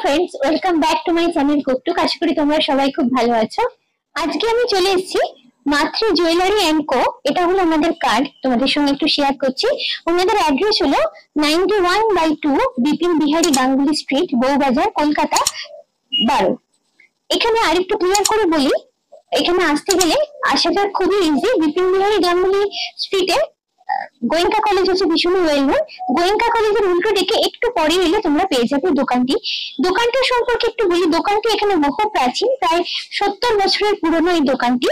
Friends, welcome back to my channel Cooktook. আশা করি তোমরা সবাই খুব ভালো আছো। আজকে আমি চলে এসেছি মাতৃ জুয়েলারি এন্ড কো। এটা হলো আমাদের কার্ড, তোমাদের সঙ্গে একটু শেয়ার করছি। ওনাদের অ্যাড্রেস হলো 91/2 বিপিন বিহারী গাঙ্গুলি স্ট্রিট, বউবাজার, কলকাতা 12। এখানে আরেকটু ক্লিয়ার করে বলি, এখানে আসতে গেলে আসাটা খুবই ইজি। বিপিন বিহারী গাঙ্গুলি স্ট্রিটে গোয়েঙ্কা কলেজ হচ্ছে ভীষণ ওয়েল নোন। গোয়েঙ্কা কলেজের উল্টো দিকে একটু পরে এলে তোমরা পেয়ে যাবে দোকানটি। দোকানটা সম্পর্কে একটু বলি, দোকানটি এখানে বহু প্রাচীন, প্রায় 70 বছরের পুরনো এই দোকানটি।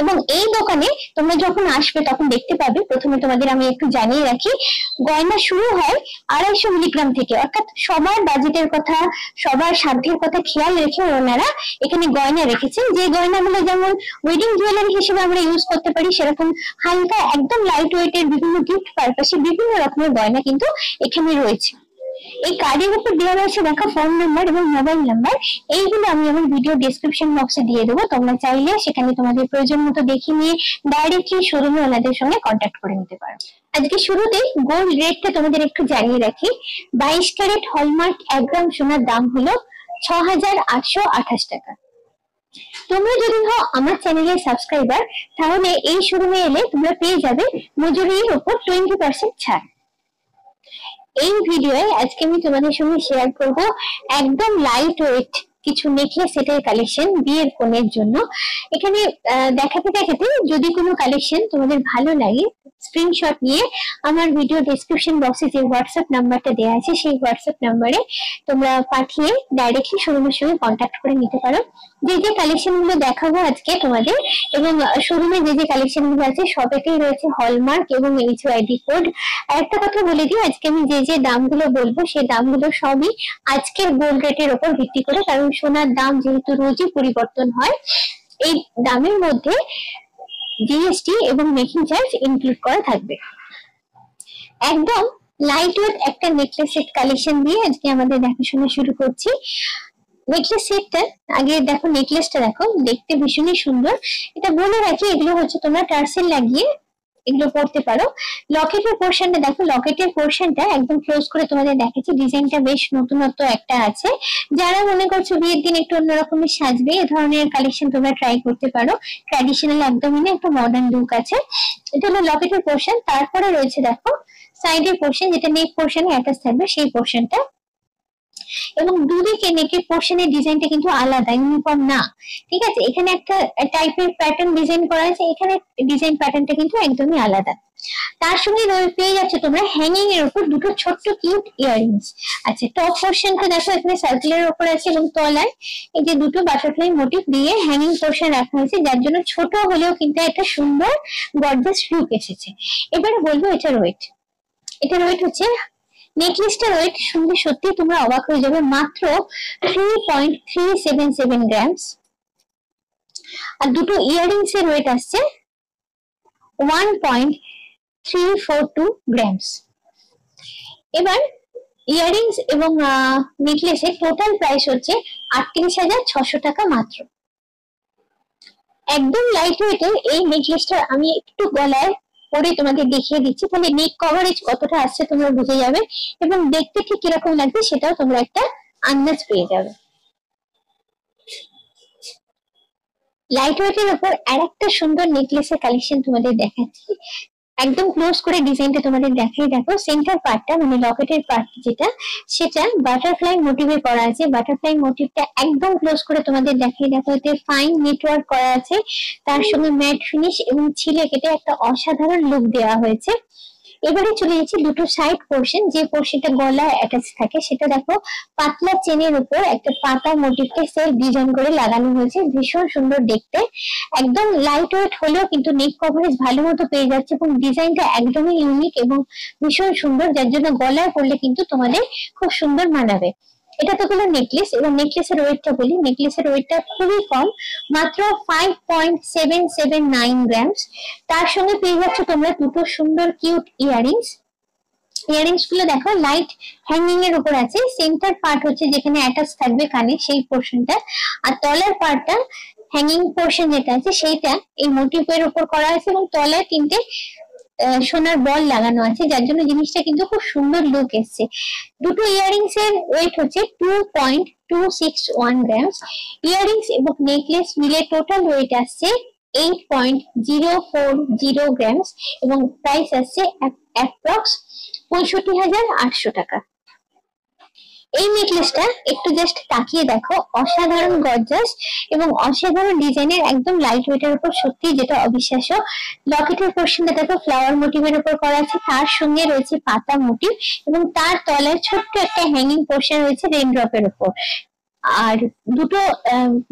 এবং এই দোকানে তোমরা যখন আসবে তখন দেখতে পাবে, প্রথমে তোমাদের আমি একটু জানিয়ে রাখি, গয়না শুরু হয় 250 মিলিগ্রাম থেকে। অর্থাৎ সবার বাজেটের কথা, সবার সাধ্যের কথা খেয়াল রেখে ওনারা এখানে গয়না রেখেছেন। যে গয়নাগুলো যেমন ওয়েডিং জুয়েলারি হিসেবে আমরা ইউজ করতে পারি, সেরকম হালকা একদম লাইট ওয়েটের বিভিন্ন গিফট পারপাসে বিভিন্ন রকমের গয়না কিন্তু এখানে রয়েছে। এই কার্ডের উপর দেওয়া রয়েছে দেখো ফোন নাম্বার এবং মোবাইল নাম্বার। এইগুলো আমি আমার ভিডিও ডেসক্রিপশন বক্সে দিয়ে দেবো। তোমরা চাইলে সেখানে তোমাদের প্রয়োজন মতো দেখে নিয়ে ডাইরেক্টলি শোরুমে ওনাদের সঙ্গে কন্ট্যাক্ট করে নিতে পারো। আজকে শুরুতে গোল্ড রেটটা তোমাদের একটু জানিয়ে রাখি। 22 ক্যারেট হলমার্ক 1 গ্রাম সোনার দাম হলো 6,828 টাকা। তোমরা যদি হও আমার চ্যানেলের সাবস্ক্রাইবার, তাহলে এই শোরুমে এলে তোমরা পেয়ে যাবে মজুরির উপর 20% ছাড়। এই ভিডিওয়ে আজকে আমি তোমাদের সঙ্গে শেয়ার করব একদম লাইট ওয়েট কিছু নেকলেস সেটের কালেকশন বিয়ের কনের জন্য। এখানে দেখাতে দেখাতে যদি কোনো কালেকশন তোমাদের ভালো লাগে, স্ক্রিনশট নিয়ে আমার ভিডিও ডেসক্রিপশন বক্সে যে হোয়াটসঅ্যাপ নাম্বারটা দেওয়া আছে সেই হোয়াটসঅ্যাপ নাম্বারে তোমরা পাঠিয়ে ডাইরেক্টলি শোরুমের সঙ্গে কন্ট্যাক্ট করে নিতে পারো। যে যে কালেকশন গুলো দেখাবো আজকে তোমাদের, এবং শোরুমে যে যে কালেকশন গুলো আছে সবেতেই রয়েছে হলমার্ক এবং HYD কোড। আর একটা কথা বলে দিই, আজকে আমি যে যে দামগুলো বলবো সেই দামগুলো সবই আজকের গোল্ড রেটের উপর ভিত্তি করে, কারণ সোনার দাম যেহেতু রোজই পরিবর্তন হয়, এই দামের মধ্যে জিএসটি এবং মেকিং চার্জ ইনক্লুড করা থাকবে। একদম লাইট ওয়েট একটা নেকলেস সেট কালেকশন দিয়ে আজকে আমাদের দেখাশোনা শুরু করছি। নেকলেস সেটটা আগে দেখো, নেকলেসটা দেখো, দেখতে ভীষণই সুন্দর। এটা বলে রাখি, এগুলো হচ্ছে তোমরা টার্সেল লাগিয়ে এগুলো পড়তে পারো। লকেটের পোর্শনটা দেখো, লকেটের পোর্শনটা একদম ক্লোজ করে তোমাদের দেখাচ্ছি। ডিজাইনটা বেশ নতুনত্ব একটা আছে। যারা মনে করছো বিয়ের দিন একটু অন্যরকমের সাজবে, এ ধরনের কালেকশন তোমরা ট্রাই করতে পারো। ট্র্যাডিশনাল একদমই না, একটু মডার্ন লুক আছে। এটা হলো লকেটের পোর্শন। তারপরে রয়েছে দেখো সাইডের পোর্শন, যেটা নেক পোর্শনে অ্যাটাচ থাকবে সেই পোর্শনটা। এবং দুদিকে নেকের পোর্শনের ডিজাইনটা কিন্তু আলাদা, ইউনিফর্ম না, ঠিক আছে? এখানে একটা টাইপের প্যাটার্ন ডিজাইন করা আছে, এখানে ডিজাইন প্যাটার্নটা কিন্তু একদমই আলাদা। তার সঙ্গে পেয়ে যাচ্ছে তোমরা হ্যাঙ্গিং এর উপর দুটো ছোট্ট কিউট ইয়াররিংস। আচ্ছা, টপ পোর্শনটা দেখো এখানে সার্কেলের উপর আছে এবং তলায় এই যে দুটো বাটারফ্লাই মোটিভ দিয়ে হ্যাঙ্গিং পোর্শন রাখা হয়েছে, যার জন্য ছোট হলেও কিন্তু একটা সুন্দর গর্জিয়াস লুক এসেছে। এবারে বলবো এটার ওয়েট। এটার ওয়েট হচ্ছে, নেকলেসটার ওয়েট শুনলে সত্যি তোমরা অবাক হয়ে যাবে, মাত্র 3.377 গ্রামস। আর দুটো ইয়াররিংস এর ওয়েট আসছে 1.342 গ্রামস। এবার ইয়াররিংস এবং নেকলেসের টোটাল প্রাইস হচ্ছে 38,600 টাকা মাত্র। একদম লাইট ওয়েটের এই নেকলেসটা আমি একটু গলায় পরে তোমাদের দেখিয়ে দিচ্ছি, তাহলে নেক কভারেজ কতটা আসছে তোমরা বুঝে যাবে, এবং দেখতে ঠিক কিরকম লাগবে সেটাও তোমরা একটা আন্দাজ পেয়ে যাবে। লাইট ওয়েটের উপর আরেকটা সুন্দর নেকলেসের কালেকশন তোমাদের দেখাচ্ছি। একদম ক্লোজ করে ডিজাইনটা তোমাদের দেখাই। দেখো সেন্টার পার্টটা মানে লকেটের পার্ট যেটা, সেটা বাটারফ্লাই মোটিভে করা আছে। বাটারফ্লাই মোটিভটা একদম ক্লোজ করে তোমাদের দেখাই। দেখো এতে ফাইন নেটওয়ার্ক করা আছে, তার সঙ্গে ম্যাট ফিনিশ এবং ছিলে কেটে একটা অসাধারণ লুক দেওয়া হয়েছে। এবারে চলে যাচ্ছি দুটো সাইড পোর্শন, যে পোর্শনটা গলায় অ্যাটাচ থাকে সেটা দেখো পাতলা চেনের উপর একটা পাতা মোটিভকে সেলফ ডিজাইন করে লাগানো হয়েছে, ভীষণ সুন্দর দেখতে। একদম লাইট ওয়েট হলেও কিন্তু নেক কভারেজ ভালো মতো পেয়ে যাচ্ছে এবং ডিজাইনটা একদমই ইউনিক এবং ভীষণ সুন্দর, যার জন্য গলায় পরলে কিন্তু তোমাদের খুব সুন্দর মানাবে। এটা তো হলো নেকলেস। এবং নেকলেসের ওয়েটটা বলি, নেকলেসের ওয়েটটা খুবই কম, মাত্র 5.779 গ্রামস। তার সঙ্গে পেয়ে যাচ্ছ তোমরা দুটো সুন্দর কিউট ইয়াররিংস। ইয়াররিংস গুলো দেখো লাইট হ্যাঙ্গিং এর উপর আছে। সেন্টার পার্ট হচ্ছে যেখানে অ্যাটাচ থাকবে কানে সেই পোর্শনটা, আর তলার পার্টটা হ্যাঙ্গিং পোর্শন যেটা আছে সেইটা এই মোটিভের উপর করা আছে, এবং তলায় তিনটে সোনার বল লাগানো আছে, যার জন্য জিনিসটা কিন্তু খুব সুন্দর লুক এসছে। দুটো ইয়ারিংস এর ওয়েট হচ্ছে 2.261 গ্রামস। ইয়ারিংস এবং নেকলেস মিলে টোটাল ওয়েট আসছে 8.040 গ্রামস এবং প্রাইস আসছে অ্যাপ্রক্স 65,800 টাকা। এই নেকলেসটা একটু জাস্ট তাকিয়ে দেখো, অসাধারণ গর্জাস এবং অসাধারণ ডিজাইনের, একদম লাইট ওয়েটের উপর, সত্যি যেটা অবিশ্বাস্য। লকেটের পোর্শনটা দেখো ফ্লাওয়ার মোটিভের উপর করা আছে, তার সঙ্গে রয়েছে পাতা মোটিভ এবং তার তলায় ছোট্ট একটা হ্যাঙ্গিং পোর্শন রয়েছে রেইন ড্রপের উপর। আর দুটো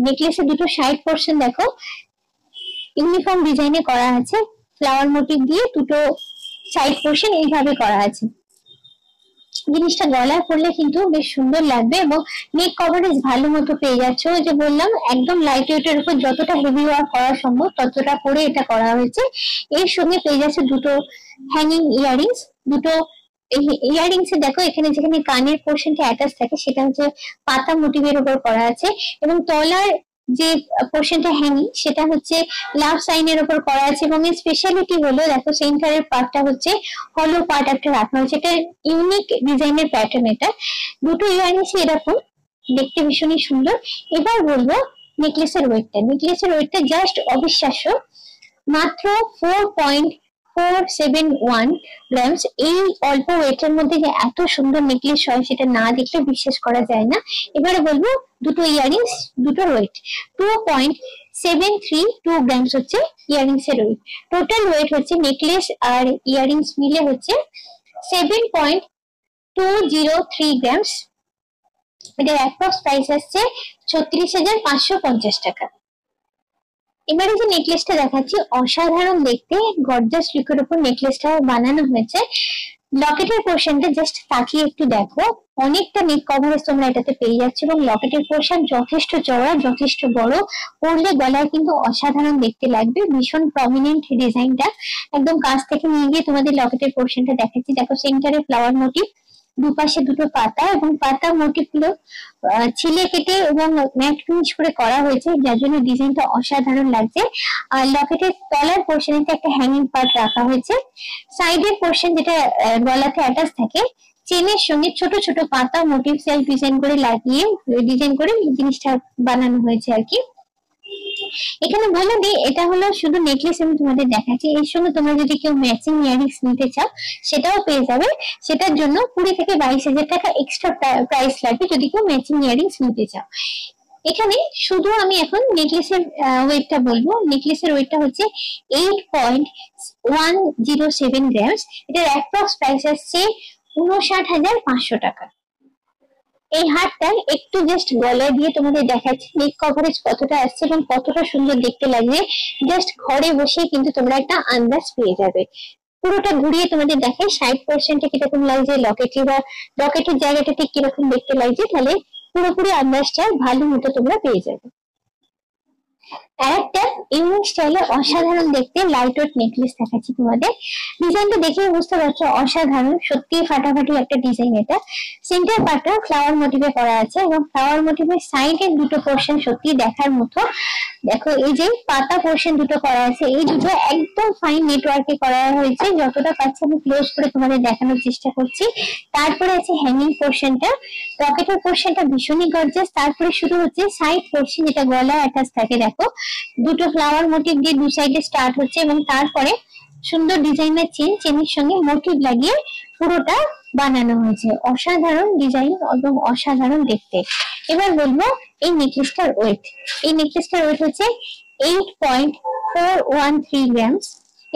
নেকলেসের দুটো সাইড পোর্শন দেখো ইউনিফর্ম ডিজাইনে করা আছে, ফ্লাওয়ার মোটিভ দিয়ে দুটো সাইড পোর্শন এইভাবে করা আছে। জিনিসটা গলায় পরলে কিন্তু বেশ সুন্দর লাগবে এবং নেক কভারেজ ভালো মতো পেয়ে যাচ্ছে। ওই যে বললাম একদম লাইট ওয়েটের উপর যতটা হেভি ওয়ার্ক করা সম্ভব ততটা করে এটা করা হয়েছে। এর সঙ্গে পেয়ে যাচ্ছে দুটো হ্যাঙ্গিং ইয়ারিংস। দুটো ইয়ারিংস এ দেখো এখানে যেখানে কানের পোর্শনটা অ্যাটাচ থাকে সেটা হচ্ছে পাতা মোটিভের উপর করা আছে এবং তলার যে পোর্শনটা হ্যাঙ্গিং সেটা হচ্ছে লাভ সাইনের উপর করা আছে এবং এর স্পেশালিটি হলো দেখো সেন্টারের পার্টটা হচ্ছে হলো পার্ট একটা রাখা হয়েছে, এটা ইউনিক ডিজাইনের প্যাটার্ন। এটা দুটো ইয়ারিংস এরকম দেখতে ভীষণই সুন্দর। এবার বলবো নেকলেসের ওয়েটটা। নেকলেসের ওয়েটটা জাস্ট অবিশ্বাস্য, মাত্র 4.471 গ্রামস। এই অল্প ওয়েটের মধ্যে যে এত সুন্দর নেকলেস হয় সেটা না দেখলে বিশ্বাস করা যায় না। এবারে বলবো দুটো ইয়ারিংস দুটো ওয়েট 2.732 গ্রামস হচ্ছে ইয়ারিংস এর ওয়েট। টোটাল ওয়েট হচ্ছে নেকলেস আর ইয়ারিংস মিলে হচ্ছে 7.203 গ্রামস। এটার অ্যাপ্রক্স প্রাইস আসছে 36,550 টাকা। এবারে যে নেকলেসটা দেখাচ্ছি অসাধারণ দেখতে, গর্জাস লুকের উপর নেকলেসটা বানানো হয়েছে। লকেটের পোর্শনটা জাস্ট তাকিয়ে একটু দেখো, অনেকটা নেক কভারেজ তোমরা এটাতে পেয়ে যাচ্ছে এবং লকেটের পোর্শন যথেষ্ট চওড়া, যথেষ্ট বড়, পরলে গলায় কিন্তু অসাধারণ দেখতে লাগবে। ভীষণ প্রমিনেন্ট ডিজাইনটা, একদম কাছ থেকে নিয়ে গিয়ে তোমাদের লকেটের পোর্শনটা দেখাচ্ছি। দেখো সেন্টারে ফ্লাওয়ার মোটিভ, দুপাশে দুটো পাতা এবং পাতা মোটিভ গুলো ছিলে কেটে এবং ম্যাট ফিনিশ করে করা হয়েছে, যার জন্য ডিজাইনটা অসাধারণ লাগছে। আর লকেটের তলার পোর্শনে একটা হ্যাঙ্গিং পার্ট রাখা হয়েছে। সাইডের পোর্শন যেটা গলাতে অ্যাটাচ থাকে চেনের সঙ্গে ছোট ছোট পাতা মোটিভ সেলফ ডিজাইন করে লাগিয়ে ডিজাইন করে জিনিসটা বানানো হয়েছে আর কি। এখানে বলে দিই এটা হলো শুধু নেকলেস আমি তোমাদের দেখাচ্ছি, এর সঙ্গে তোমরা যদি কেউ ম্যাচিং ইয়ারিংস নিতে চাও সেটাও পেয়ে যাবে। সেটার জন্য 20 থেকে 22,000 টাকা এক্সট্রা প্রাইস লাগবে যদি কেউ ম্যাচিং ইয়ারিংস নিতে চাও। এখানে শুধু আমি এখন নেকলেসের ওয়েটটা বলবো। নেকলেসের ওয়েটটা হচ্ছে 8.107 গ্রামস। এটার অ্যাপ্রক্স প্রাইস আসছে 59,500 টাকা। এই হারটা একটু জাস্ট গলায় দিয়ে তোমাদের দেখাচ্ছি নেক কভারেজ কতটা আসছে এবং কতটা সুন্দর দেখতে লাগবে। জাস্ট ঘরে বসে কিন্তু তোমরা একটা আন্দাজ পেয়ে যাবে। পুরোটা ঘুরিয়ে তোমাদের দেখাই সাইড পোর্শনটা কিরকম লাগছে, লকেটের জায়গাটা ঠিক কিরকম দেখতে লাগছে, তাহলে পুরোপুরি আন্দাজটা ভালো মতো তোমরা পেয়ে যাবে। আরেকটা ইউনিক স্টাইলে অসাধারণ দেখতে লাইট ওয়েট নেকলেস দেখাচ্ছি তোমাদের। ডিজাইনটা দেখে বুঝতে পারছো অসাধারণ, সত্যি ফাটাফাটি একটা ডিজাইন। এটা সেন্টার পার্টটা ফ্লাওয়ার মোটিভে করা আছে এবং ফ্লাওয়ার মোটিভের সাইডের দুটো পোর্শন সত্যি দেখার মতো। দেখো এই যে পাতা পোর্শন দুটো করা আছে, এই দুটো একদম ফাইন নেটওয়ার্কে করা হয়েছে। যতটা পাচ্ছি আমি ক্লোজ করে তোমাদের দেখানোর চেষ্টা করছি। তারপরে আছে হ্যাঙ্গিং পোর্শনটা, পকেটের পোর্শনটা ভীষণই গর্জাস। তারপরে শুরু হচ্ছে সাইড পোর্শন যেটা গলায় অ্যাটাচ থাকে, দেখো দুটো ফ্লাওয়ার মোটিভ দিয়ে দু সাইডে স্টার্ট হচ্ছে এবং তারপরে সুন্দর ডিজাইনের চেনের সঙ্গে মোটিভ লাগিয়ে পুরোটা বানানো হয়েছে। অসাধারণ ডিজাইন এবং অসাধারণ দেখতে। এবার বলবো এই নেকলেসটার ওয়েট। এই নেকলেসটার ওয়েট হচ্ছে 8.413 গ্রামস।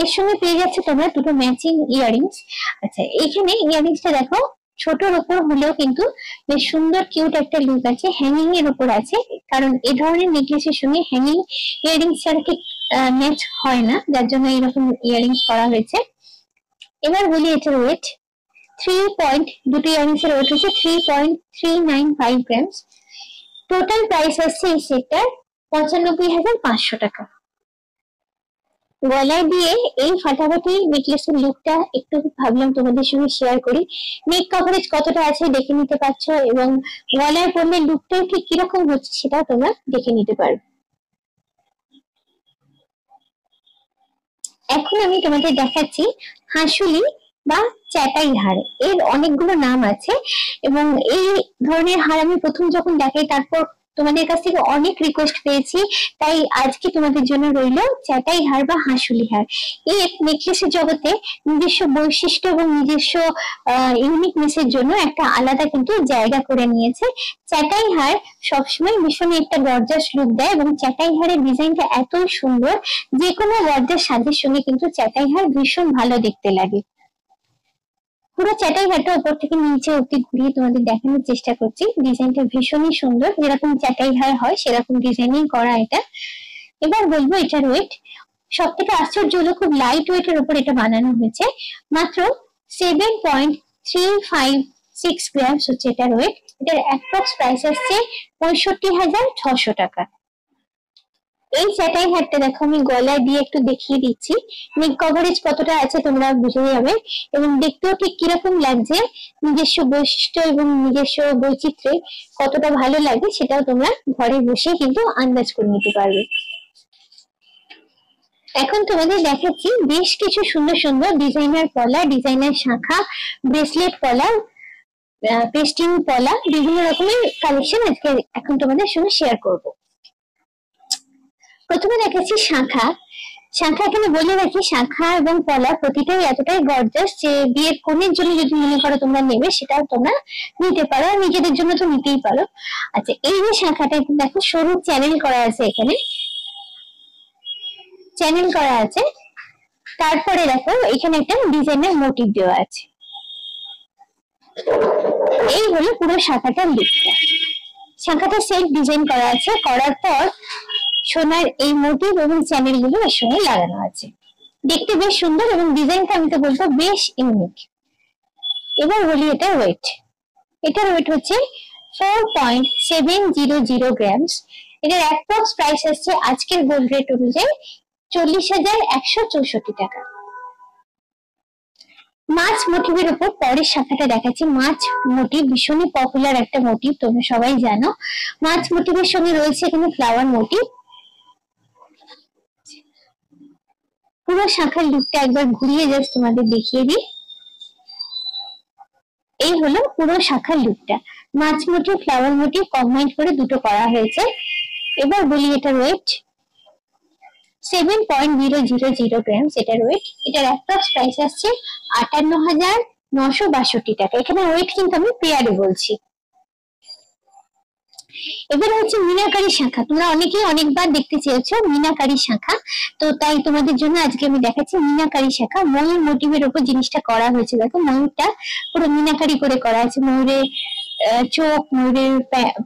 এর সঙ্গে পেয়ে যাচ্ছে তোমরা দুটো ম্যাচিং ইয়ারিংস। আচ্ছা এখানে ইয়ারিংসটা দেখো ছোটর উপর হলেও কিন্তু বেশ সুন্দর কিউট একটা লুক আছে। হ্যাঙ্গিং এর উপর আছে, কারণ এই ধরনের নেকলেসের সঙ্গে হ্যাঙ্গিং ইয়ারিংস ছাড়া ঠিক ম্যাচ হয় না, যার জন্য এরকম ইয়ারিংস করা হয়েছে। এবার বলি এটার ওয়েট 3. দুটো ইয়ারিংস এর ওয়েট হচ্ছে 3.395 গ্রামস। টোটাল প্রাইস আসছে এই সেটটার 95,500 টাকা। গলায় দিয়ে এই ফাটাফাটি নেকলেসের লুকটা একটু ভাবলাম তোমাদের সঙ্গে শেয়ার করি। নেক কভারেজ কতটা আছে দেখে নিতে পারছো এবং গলায় পরলে লুকটা ঠিক কিরকম হচ্ছে সেটা তোমরা দেখে নিতে পারবে। এখন আমি তোমাদের দেখাচ্ছি হাঁসুলি বা চ্যাটাই হার। এর অনেকগুলো নাম আছে এবং এই ধরনের হার আমি প্রথম যখন দেখাই তারপর তোমাদের কাছ থেকে অনেক রিকোয়েস্ট পেয়েছি, তাই আজকে তোমাদের জন্য রইল চ্যাটাই হার বা হাঁসুলি হার। এই নেকলেসের জগতে নিজস্ব বৈশিষ্ট্য এবং নিজস্ব ইউনিকনেসের জন্য একটা আলাদা কিন্তু জায়গা করে নিয়েছে। চ্যাটাই হার সবসময় ভীষণ একটা গর্জাস লুক দেয় এবং চ্যাটাই হারের ডিজাইনটা এতই সুন্দর, যে কোনো গর্জাস সাজের সঙ্গে কিন্তু চ্যাটাই হার ভীষণ ভালো দেখতে লাগে। পুরো চ্যাটাই হারটা উপর থেকে নিচে অব্দি ঘুরিয়ে তোমাদের দেখানোর চেষ্টা করছি। ডিজাইনটা ভীষণই সুন্দর, যেরকম চ্যাটাই হার হয় সেরকম ডিজাইনিং করা এটা। এবার বলবো এটার ওয়েট। সব থেকে আশ্চর্য হলো খুব লাইট ওয়েটের উপর এটা বানানো হয়েছে। মাত্র 7.356 গ্রাম হচ্ছে এটার ওয়েট। এটার অ্যাপ্রক্স প্রাইস আসছে 65,600 টাকা। এই চ্যাটাই হারটা দেখো আমি গলায় দিয়ে একটু দেখিয়ে দিচ্ছি, নেক কভারেজ কতটা আছে তোমরা বুঝে যাবে এবং দেখতেও ঠিক কিরকম লাগছে, নিজস্ব বৈশিষ্ট্য এবং নিজস্ব বৈচিত্র্যে কতটা ভালো লাগে সেটাও তোমরা ঘরে বসে কিন্তু আন্দাজ করে নিতে পারবে। এখন তোমাদের দেখাচ্ছি বেশ কিছু সুন্দর সুন্দর ডিজাইনার পলা, ডিজাইনার শাখা, ব্রেসলেট পলা, পেস্টিং পলা, বিভিন্ন রকমের কালেকশন আজকে এখন তোমাদের সঙ্গে শেয়ার করব। প্রথমে দেখাচ্ছি শাখা। শাখা এখানে বলে রাখি, শাখা এবং পলা প্রতিটাই এতটাই গর্জাস যে বিয়ের কনের জন্য যদি মনে করো তোমরা নেবে সেটাও তোমরা নিতে পারো, নিজেদের জন্য তো নিতেই পারো। আচ্ছা, এই যে শাখাটা দেখো সরু চ্যানেল করা আছে, এখানে চ্যানেল করা আছে, তারপরে দেখো এখানে একটা ডিজাইনের মোটিভ দেওয়া আছে। এই হলো পুরো শাখাটার লুকটা। শাখাটা সেট ডিজাইন করা আছে, করার পর সোনার এই মোটিভ এবং চ্যানেল গুলো এর সঙ্গে লাগানো আছে। দেখতে বেশ সুন্দর এবং ডিজাইনটা আমি তো বলবো বেশ ইউনিক। এবার বলি এটার ওয়েট। এটার ওয়েট হচ্ছে 4.700 গ্রামস। এটার অ্যাপ্রক্স প্রাইস আসছে আজকের গোল্ড রেট অনুযায়ী 40,164 টাকা। মাছ মোটিভের উপর পরের শাখাটা দেখাচ্ছি। মাছ মোটিভ ভীষণই পপুলার একটা মোটিভ, তোমরা সবাই জানো। মাছ মোটিভের সঙ্গে রয়েছে এখানে ফ্লাওয়ার মোটিভ। পুরো শাখার লুকটা একবার ঘুরিয়ে জাস্ট তোমাদের দেখিয়ে দিই। এই হলো পুরো শাখার লুকটা, মাছ মোটিভ ফ্লাওয়ার মোটিভ কম্বাইন্ড করে দুটো করা হয়েছে। এবার বলি এটার ওয়েট 7.000 গ্রাম এটার ওয়েট। এটার অ্যাপ্রক্স প্রাইস আসছে 58,962 টাকা। এখানে ওয়েট কিন্তু আমি পেয়ারে বলছি। এবার হচ্ছে মিনাকারি শাখা। তোমরা অনেকেই অনেকবার দেখতে চেয়েছো মিনাকারি শাখা, তো তাই তোমাদের জন্য আজকে আমি দেখাচ্ছি মিনাকারি শাখা। ময়ূর মোটিভের উপর জিনিসটা করা হয়েছে। দেখো ময়ূরটা পুরো মিনাকারি করে করা আছে। ময়ূরের চোখ, ময়ূরের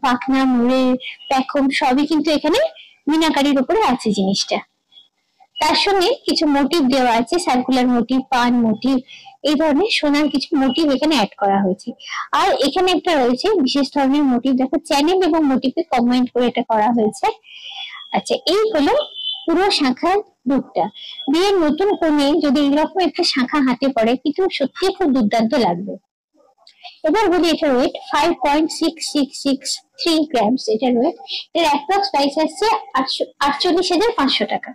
পাখনা, ময়ূরের পেখম সবই কিন্তু এখানে মিনাকারির উপরে আছে জিনিসটা। তার সঙ্গে কিছু মোটিভ দেওয়া আছে, সার্কুলার মোটিভ, পান মোটিভ, এই ধরনের সোনার কিছু মোটিভ এখানে অ্যাড করা হয়েছে। আর এখানে একটা রয়েছে বিশেষ ধরনের মোটিভ, দেখো চ্যানেল এবং মোটিভকে কম্বাইন্ড করে এটা করা হয়েছে। আচ্ছা, এই হলো পুরো শাখার লুকটা। বিয়ের নতুন কনে যদি এরকম একটা শাখা হাতে পড়ে কিন্তু সত্যি খুব দুর্দান্ত লাগবে। এবার বলি এটার ওয়েট 5.6663 গ্রামস এটার ওয়েট। এর অ্যাপ্রক্স প্রাইস আসছে 48,500 টাকা।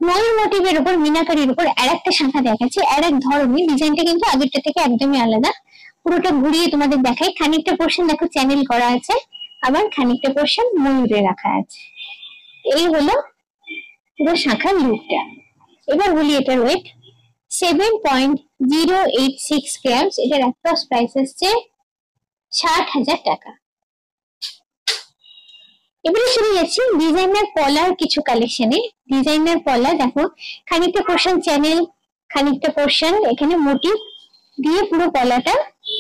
ময়ূর মোটিভের উপর মিনাকারির উপর আর একটা শাখা দেখাচ্ছি, আর এক ধরনের। ডিজাইনটা কিন্তু আগেরটা থেকে একদমই আলাদা। পুরোটা ঘুরিয়ে তোমাদের দেখাই। খানিকটা পোর্শন দেখো চ্যানেল করা আছে, আবার খানিকটা পোর্শন ময়ূরে রাখা আছে। এই হলো পুরো শাখার লুকটা। এবার বলি এটার ওয়েট 7.086 গ্রামস। এটার অ্যাপ্রক্স প্রাইস আসছে 60,000 টাকা। এবারে চলে যাচ্ছি ডিজাইনার পলার কিছু কালেকশনে। ডিজাইনার পলা দেখো খানিকটা পোর্শন চ্যানেল, খানিকটা পোর্শন এখানে মোটিভ দিয়ে পুরো পলাটা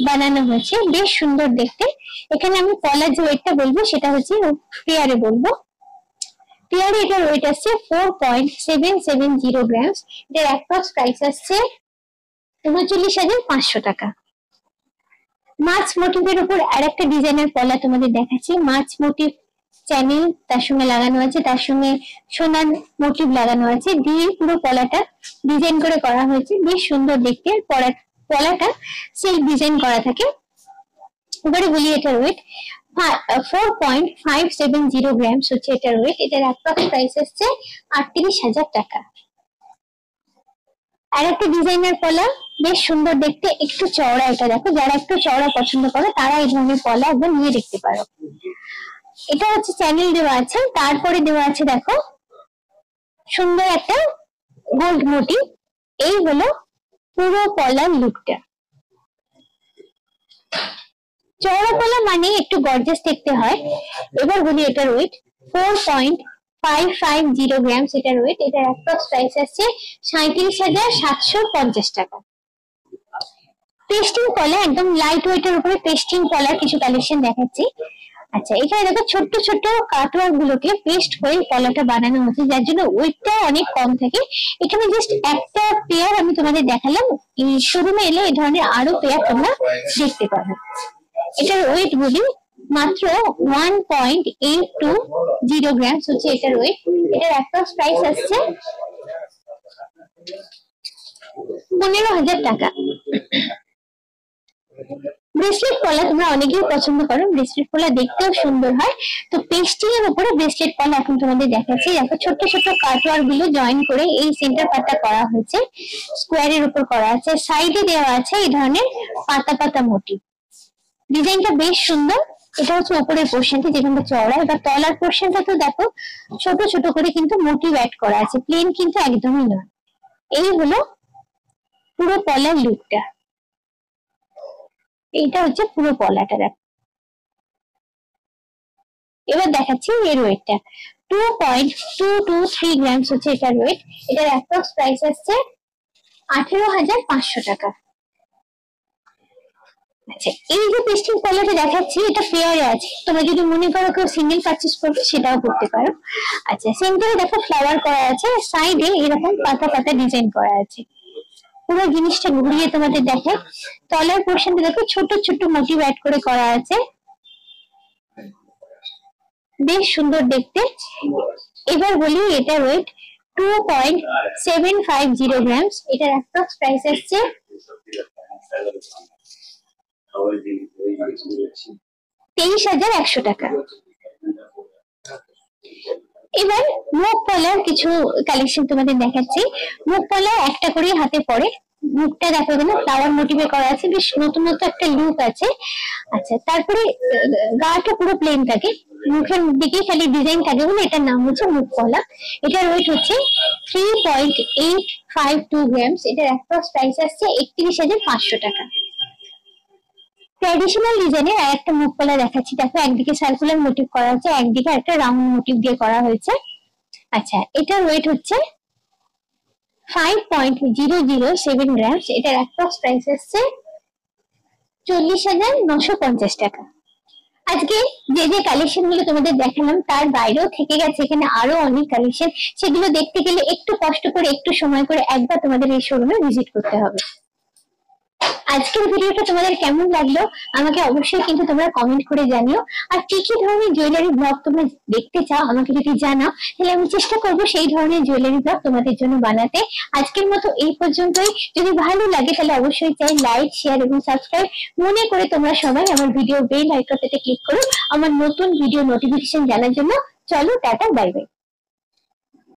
বানানো হয়েছে, বেশ সুন্দর দেখতে। এখানে আমি পলার যে ওয়েটটা বলবো সেটা হচ্ছে পেয়ারে বলবো। পেয়ারে এটার ওয়েট আসছে 4.770 গ্রামস। এটার অ্যাপ্রক্স প্রাইস আসছে 39,500 টাকা। মাছ মোটিভের উপর আর একটা ডিজাইনের পলা তোমাদের দেখাচ্ছি। মাছ মোটিভ চ্যানেল তার সঙ্গে লাগানো আছে, তার সঙ্গে সোনার মোটিভ লাগানো আছে, দিয়ে পুরো পলাটা ডিজাইন করে করা হয়েছে, বেশ সুন্দর দেখতে। পলাটা সেই ডিজাইন করা থাকে। এবারে বলি এটার ওয়েট হ্যাঁ 4.570 গ্রামস হচ্ছে এটার ওয়েট। এটার অ্যাপ্রক্স প্রাইস আসছে 38,000 টাকা। আর একটা ডিজাইনার পলা, বেশ সুন্দর দেখতে, একটু চওড়া। এটা দেখো, যারা একটু চওড়া পছন্দ করে তারা এই ধরনের পলা একবার নিয়ে দেখতে পারো। এটা হচ্ছে চ্যানেল দেওয়া আছে, তারপরে দেওয়া আছে দেখো সুন্দর একটা গোল্ড মোটিভ। এই হলো পুরো পলার লুকটা। চওড়া পলা মানে একটু গর্জাস দেখতে হয়। এবার বলি এটার ওয়েট 4.550 গ্রামস এটার ওয়েট। এটার অ্যাপ্রক্স প্রাইস আছে 37,750 টাকা। পেস্টিং পলা, একদম লাইট ওয়েটের উপরে পেস্টিং পলার কিছু কালেকশন দেখাচ্ছি। আচ্ছা, এখানে দেখো ছোট্ট ছোট্ট কাটওয়ার্ক গুলোকে পেস্ট করে পলাটা বানানো হচ্ছে, যার জন্য ওয়েটটা অনেক কম থাকে। এখানে জাস্ট একটা পেয়ার আমি তোমাদের দেখালাম, শোরুমে এলে এই ধরনের আরো পেয়ার তোমরা দেখতে পাবে। এটার ওয়েট বলি মাত্র 1.820 গ্রামস হচ্ছে এটার ওয়েট। এটার অ্যাপ্রক্স প্রাইস আসছে 15,000 টাকা। ব্রেসলেট পলা তোমরা অনেকেই পছন্দ করো, ব্রেসলেট পলা দেখতেও সুন্দর হয়। তো পেস্টিং এর উপরে ব্রেসলেট পলা এখন তোমাদের দেখাচ্ছি। দেখো ছোট্ট ছোট্ট কাটওয়ার্ক গুলো জয়েন করে এই সেন্টার পাতা করা হয়েছে, স্কোয়ারের উপর করা আছে, সাইডে দেওয়া আছে এই ধরনের পাতা পাতা মোটিভ। ডিজাইনটা বেশ সুন্দর। এটা হচ্ছে উপরের পোর্শনটা, যেখানটা চওড়া। এবার তলার পোর্শনটা তো দেখো ছোট ছোট করে কিন্তু মোটিভ অ্যাড করা আছে, প্লেন কিন্তু একদমই নয়। এই হলো পুরো পলার লুকটা। এইটা হচ্ছে পুরো পলাটা। দেখো এবার দেখাচ্ছি এর ওয়েটটা 2.223 গ্রামস হচ্ছে এটার ওয়েট। এটার অ্যাপ্রক্স প্রাইস আসছে 18,500 টাকা। আচ্ছা, এই যে পেস্টিং পলাটা দেখাচ্ছি এটা পেয়ারে আছে, তোমরা যদি মনে করো কেউ সিঙ্গেল পারচেজ করবে সেটাও করতে পারো। আচ্ছা, সেন্টারে দেখো ফ্লাওয়ার করা আছে, সাইডে এরকম পাতা পাতা ডিজাইন করা আছে। পুরো জিনিসটা ঘুরিয়ে তোমাদের দেখে, তলার পোর্শনটা দেখো ছোট ছোট মোটিভ অ্যাড করে করা আছে, বেশ সুন্দর দেখতে। এবার বলি এটা ওয়েট 2.750 গ্রামস। এটার অ্যাপ্রক্স প্রাইস আসছে 23,100 টাকা। এবার মুখ পলার কিছু কালেকশন তোমাদের দেখাচ্ছি। মুখ পলা একটা করে হাতে পড়ে, মুখটা দেখা গেল ফ্লাওয়ার মোটিভে করা আছে, বেশ নতুন নতুন একটা লুক আছে। আচ্ছা, তারপরে গাটা পুরো প্লেন থাকে, মুখের দিকে খালি ডিজাইন থাকে বলে এটার নাম হচ্ছে মুখ পলা। এটার ওয়েট হচ্ছে 3.852 গ্রামস। এটার অ্যাপ্রক্স প্রাইস আসছে 31,500 টাকা। ট্র্যাডিশনাল ডিজাইনের আর একটা মুখ পলা দেখাচ্ছি। দেখো একদিকে সার্কুলার মোটিভ করা আছে, একদিকে একটা রাউন্ড মোটিভ দিয়ে করা হয়েছে। আচ্ছা, এটার ওয়েট হচ্ছে 5.007 গ্রামস। এটার অ্যাপ্রক্স প্রাইস আসছে 40,950 টাকা। আজকে যে যে কালেকশন গুলো তোমাদের দেখালাম তার বাইরেও থেকে গেছে এখানে আরো অনেক কালেকশন, সেগুলো দেখতে গেলে একটু কষ্ট করে একটু সময় করে একবার তোমাদের এই শোরুমে ভিজিট করতে হবে। আজকের ভিডিওটা তোমাদের কেমন লাগলো আমাকে অবশ্যই কিন্তু তোমরা কমেন্ট করে জানিও। আর কি কি ধরনের জুয়েলারি ব্লগ তোমরা দেখতে চাও আমাকে যদি জানাও, তাহলে আমি চেষ্টা করবো সেই ধরনের জুয়েলারি ব্লগ তোমাদের জন্য বানাতে। আজকের মতো এই পর্যন্তই। যদি ভালো লাগে তাহলে অবশ্যই চাই লাইক, শেয়ার এবং সাবস্ক্রাইব মনে করে তোমরা সবাই আমার ভিডিও বেল আইকনটাতে ক্লিক করো আমার নতুন ভিডিও নোটিফিকেশন জানার জন্য। চলো, টাটা, বাই বাই।